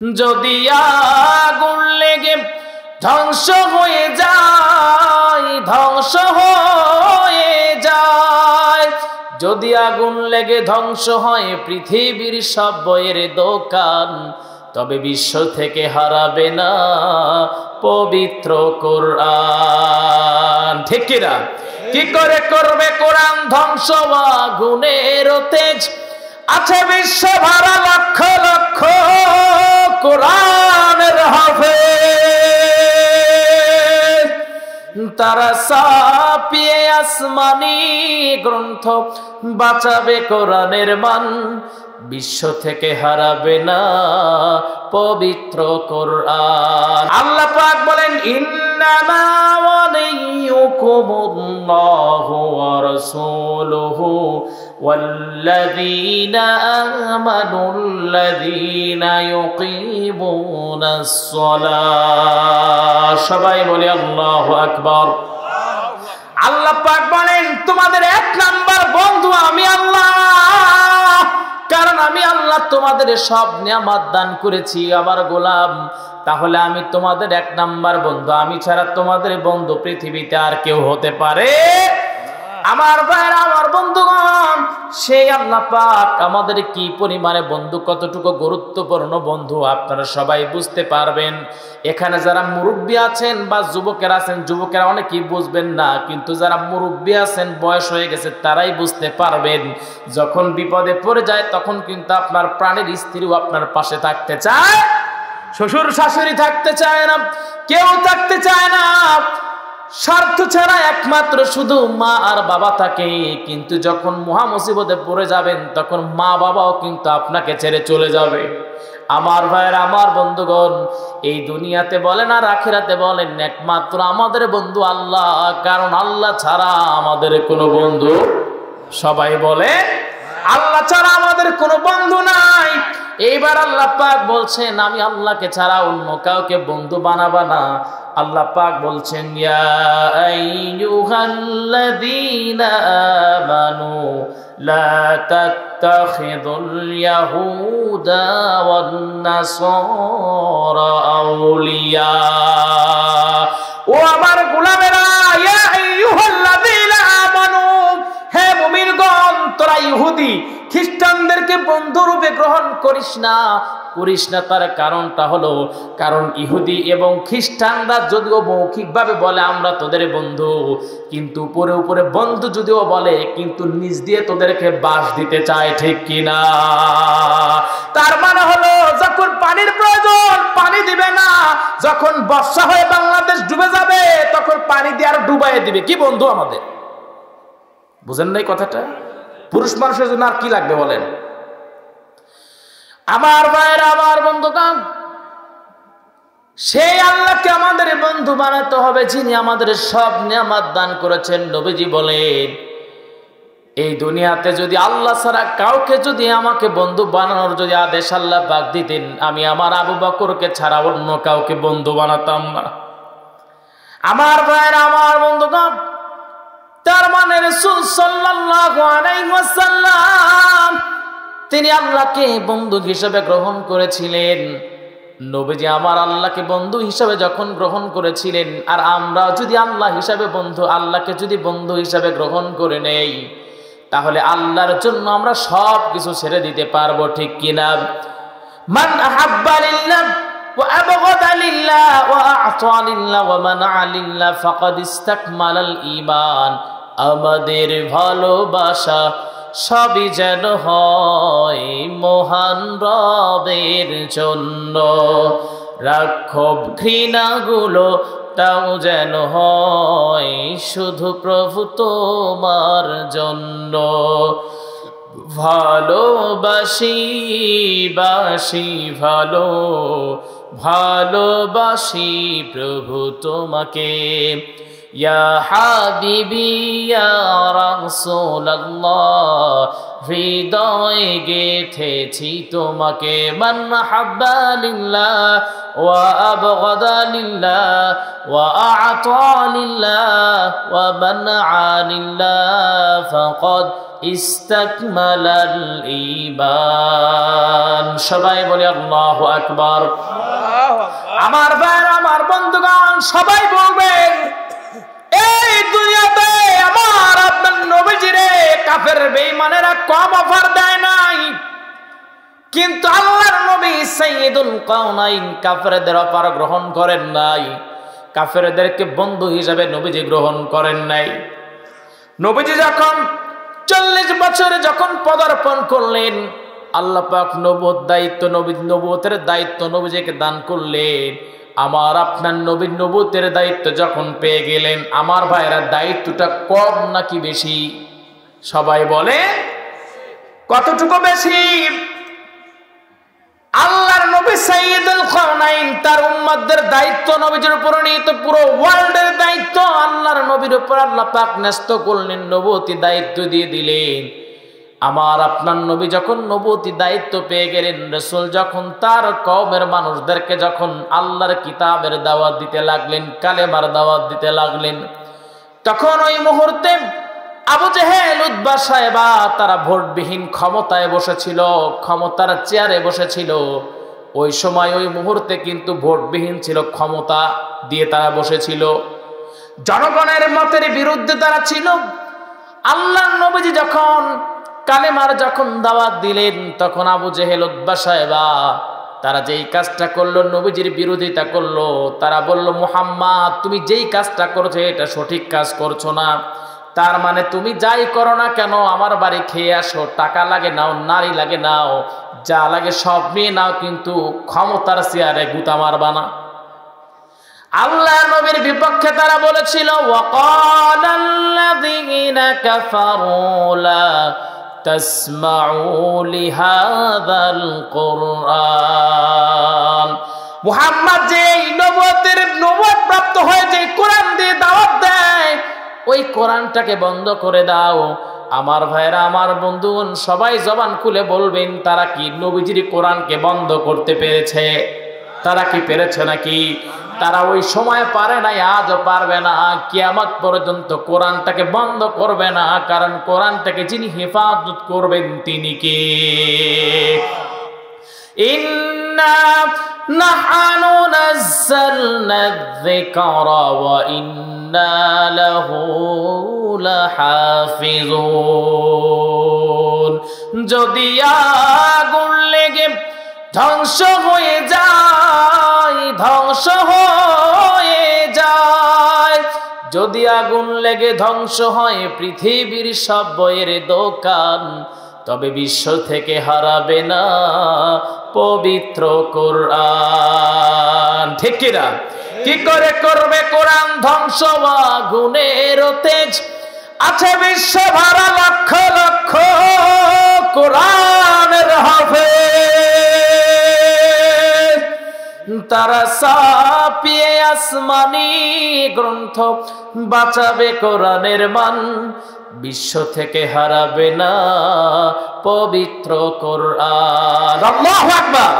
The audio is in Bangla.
যদি আগুন লেগে ধ্বংস হয়ে যায়, ধ্বংস হয়ে যায়, যদি আগুন লেগে ধ্বংস হয় পৃথিবীর সব বইয়ের দোকান, তবে বিশ্ব থেকে হারাবে না পবিত্র কোরআন। ঠিক কিনা? কি করে করবে কোরআন ধ্বংস? আগুনের তেজ আছে বিশ্ব ভরা লক্ষ লক্ষ কোরআনের হাফেজ, তারা ছাপিয়ে আসমানি গ্রন্থ বাঁচাবে কোরআনের মান, বিশ্ব থেকে হারাবে না পবিত্র কোরআন। আল্লাহ পাক বলেন, ইন্নামা ওয়ালিয়ুকুমুল্লাহু ওয়া রাসূলুহু ওয়াল্লাযীনা আমানুল্লাযীনা ইউকিমুনাস সালাহ। সবাই বলে আল্লাহু আকবার। আল্লাহ পাক বলেন, তোমাদের এক নাম্বার বন্ধু আমি আল্লাহ, কারণ আমি আল্লাহ তোমাদের সব নিয়ামত দান করেছি আমার গোলাম। তাহলে আমি তোমাদের এক নাম্বার বন্ধু, আমি ছাড়া তোমাদের বন্ধু পৃথিবীতে আর কেউ হতে পারে? আমার ভাইরা, আমার বন্ধুগণ, সেই আল্লাহ পাক আমাদের কি পরিমাণে বন্ধু, কতটুকু গুরুত্বপূর্ণ বন্ধু আপনারা সবাই বুঝতে পারবেন। এখানে যারা মুরব্বী আছেন বা যুবকেরা আছেন, যুবকেরা অনেকেই বুঝবেন না, কিন্তু যারা মুরব্বী আছেন, বয়স হয়ে গেছে, তারাই বুঝতে পারবেন। যখন বিপদে পড়ে যায় তখন কিন্তু আপনার প্রাণের স্ত্রীও আপনার পাশে থাকতে চায়, শ্বশুর শাশুড়ি থাকতে চায় না, কেউ থাকতে চায় না। স্বার্থ ছাড়া একমাত্র শুধু মা আর বাবা থাকে। কিন্তু যখন মহা মুসিবতে পড়ে যাবেন তখন মা বাবাও কিন্তু আপনাকে ছেড়ে চলে যাবে। আমার ভাইয়ের, আমার বন্ধুগণ, এই দুনিয়াতে বলেন আর আখিরাতে বলেন, একমাত্র আমাদের বন্ধু আল্লাহ, কারণ আল্লাহ ছাড়া আমাদের কোনো বন্ধু, সবাই বলে আল্লাহ ছাড়া আমাদের কোনো বন্ধু নাই। এইবার আল্লাহ পাক বলছেন, আমি আল্লাহকে ছাড়া অন্য কাউকে বন্ধু বানাবা না। আল্লাহ পাক বলছেন, ইয়া আইয়ুহাল্লাযীনা আমানু লা তাত্তাখিযুল ইয়াহুদা ওয়ান নাসারা আউলিয়া। ও আমার গোলামেরা, ইয়া আইয়ুহাল্লাযীনা আমানু, হে মুমিনগণ, তোরা ইহুদি খ্রিস্টানদেরকে বন্ধুরূপে গ্রহণ করিস না। তার কারণটা হলো, কারণ ইহুদি এবং খ্রিস্টানরা যদিও মৌখিকভাবে বলে আমরা তোদের বন্ধু, কিন্তু উপরে উপরে বন্ধু যদিও বলে, কিন্তু নিজ দিয়ে তোদেরকে বাস দিতে চায়। ঠিক কিনা? তার মানে হলো, যখন পানির প্রয়োজন পানি দিবে না, যখন বর্ষা হয়ে বাংলাদেশ ডুবে যাবে তখন পানি দিয়ে আর ডুবাইয়ে দিবে। কি বন্ধু আমাদের? বুঝেন নাই কথাটা? পুরুষ মানুষের জন্য আর কি লাগবে বলেন? আমার ভাইয়েরা, আমার বন্ধুগণ, সেই আল্লাহকে আমাদের বন্ধু বানাতে হবে যিনি আমাদের সব নিয়ামত দান করেছেন। নবীজি বলেন, এই দুনিয়াতে যদি আল্লাহ ছাড়া কাউকে যদি আমাকে বন্ধু বানানোর যদি আদেশ আল্লাহ পাক দিতেন, আমি আমার আবু বকরকে ছাড়া অন্য কাউকে বন্ধু বানাতাম না। আমার ভাইয়েরা, আমার বন্ধুগণ, তার মানে রাসূল সাল্লাল্লাহু আলাইহি ওয়াসাল্লাম তিনি আল্লাহকে বন্ধু হিসেবে গ্রহণ করেছিলেন। নবীজি আমার আল্লাহকে বন্ধু হিসেবে যখন গ্রহণ করেছিলেন, আর আমরা যদি আল্লাহ হিসেবে বন্ধু, আল্লাহকে যদি বন্ধু হিসেবে গ্রহণ করে নেই, তাহলে আল্লাহর জন্য আমরা সব কিছু ছেড়ে দিতে পারবো। ঠিক কিনা? মান আহাব্বা লিল্লাহ ওয়া আবগাদা লিল্লাহ ওয়া আ'তা লিল্লাহ ওয়া মানা'a লিল্লাহ ফাকাদ ইসতাকমালাল ঈমান। আমাদের ভালোবাসা সবই যেন হয় মহান রবের জন্য, রাক্ষব ঘৃণাগুলো তাও যেন হয় শুধু প্রভু তোমার জন্য। ভালোবাসি বাসি ভালো, ভালোবাসি প্রভু তোমাকে, ইয়া হাবিবি ইয়া রাসূলুল্লাহ হৃদয়ে গেথেছি তোমাকে মান হাব্বা লিল্লাহ ওয়া আবগাদা লিল্লাহ ওয়া আ'তা লিল্লাহ ওয়া মানআ লিল্লাহ ফাকাদ ইস্তাকমালাল ঈমান। সবাই বলি আল্লাহু আকবার। আমার ভাইরা, আমার বন্ধুগণ, সবাই বলবেন এই দুনিয়াতে আমার আপনার নবীজিরে কাফের বেঈমানেরা কম অফার দেয় নাই, কিন্তু আল্লাহর নবী সাইয়্যিদুল কাউনাইন কাফেরদের অফার গ্রহণ করেন নাই, কাফেরদেরকে বন্ধু হিসেবে নবীজি গ্রহণ করেন নাই। নবীজি যখন 40 বছরে যখন পদার্পণ করলেন, আল্লাহ পাক নবুয়তের দায়িত্ব নবীজিকে দান করলেন। আমার আপনার নবীর নবুয়তের দায়িত্ব যখন পেয়ে গেলেন, আমার ভাইরা দায়িত্বটা কম নাকি বেশি? সবাই বলে কতটুকু বেশি? আল্লাহর নবী সাইয়্যিদুল কাউনাইন তার উম্মতদের দায়িত্ব নবীজির উপর নিহিত, পুরো ওয়ার্ল্ডের দায়িত্ব আল্লাহর নবীর উপর আল্লাহ পাক ন্যস্ত করলেন, নবুয়তি দায়িত্ব দিয়ে দিলেন। আমার আপনার নবী যখন নবুয়তি দায়িত্ব পেয়ে গেলেন, রাসূল যখন তার কওমের মানুষদেরকে যখন আল্লাহর কিতাবের দাওয়াত দিতে লাগলেন, কালেমার দাওয়াত দিতে লাগলেন, তখন ওই মুহূর্তে আবু জেহেল, উতবা, সায়বা তারা ভোটবিহীন ক্ষমতায় বসেছিল, ক্ষমতার চেয়ারে বসেছিল। ওই সময় ওই মুহূর্তে কিন্তু ভোটবিহীন ছিল, ক্ষমতা দিয়ে তারা বসেছিল, জনগণের মতের বিরুদ্ধে তারা ছিল। আল্লাহর নবীজি যখন কালেমার যখন দাওয়াত দিলেন, তখন আবু জেহেল, উতবা, সায়বা তারা যেই কাজটা করলো, নবীজির বিরোধিতা করলো। তারা বলল, মুহাম্মদ তুমি যেই কাজটা করছো এটা সঠিক কাজ করছো না, তার মানে তুমি যাই করো না কেন আমার বাড়ি খেয়ে আসো, টাকা লাগে নাও, নারী লাগে নাও, যা লাগে সব নিয়ে নাও, কিন্তু ক্ষমতার চেয়ারে গুতা মারবা না। আল্লাহ নবীর বিপক্ষে তারা বলেছিল, ওয়াকালাল্লাযীনা কাফারু লা তাসমাউ লিহাযাল কুরআন। মুহাম্মদ যে নবুয়ত প্রাপ্ত হয়ে যে কোরআন দিয়ে দাওয়াত দেয়, ওই কোরআনটাকে বন্ধ করে দাও। আমার ভাইরা, আমার বন্ধুগণ, সবাই জবান খুলে বলবেন তারা কি নবীজির কোরআনকে বন্ধ করতে পেরেছে? তারা কি পেরেছে নাকি? তারা ওই সময় পারে নাই, আজও পারবে না, কিয়ামত পর্যন্ত কোরআনটাকে বন্ধ করবে না। কারণ কোরআনটাকে যিনি হেফাজত করবেন তিনি কে? ইন্না নাহনু নাযালনা যিকরা ওয়া ইন্না লাহু লাহাফিজুন। যদি আগুন লেগে ধ্বংস হয়ে যায়, ধ্বংস হয়ে যায়, যদি আগুন লেগে ধ্বংস হয় পৃথিবীর সব বইয়ের দোকান, তবে বিশ্ব থেকে হারাবে না পবিত্র কোরআন। ঠিক কিনা? কি করে করবে কোরআন ধ্বংস? আগুনের তেজ আছে বিশ্ব ভরা লক্ষ লক্ষ কোরআনের হাফেজ, তারা ছাপিয়ে আসমানি গ্রন্থ বাঁচাবে কোরআনের মান, বিশ্ব থেকে হারাবে না পবিত্র কোরআন। আল্লাহু আকবার।